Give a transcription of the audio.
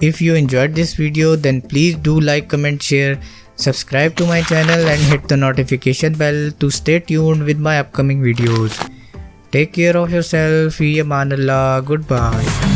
If you enjoyed this video then please do like, comment, share, subscribe to my channel and hit the notification bell to stay tuned with my upcoming videos. Take care of yourself. Fi aman Allah. Goodbye.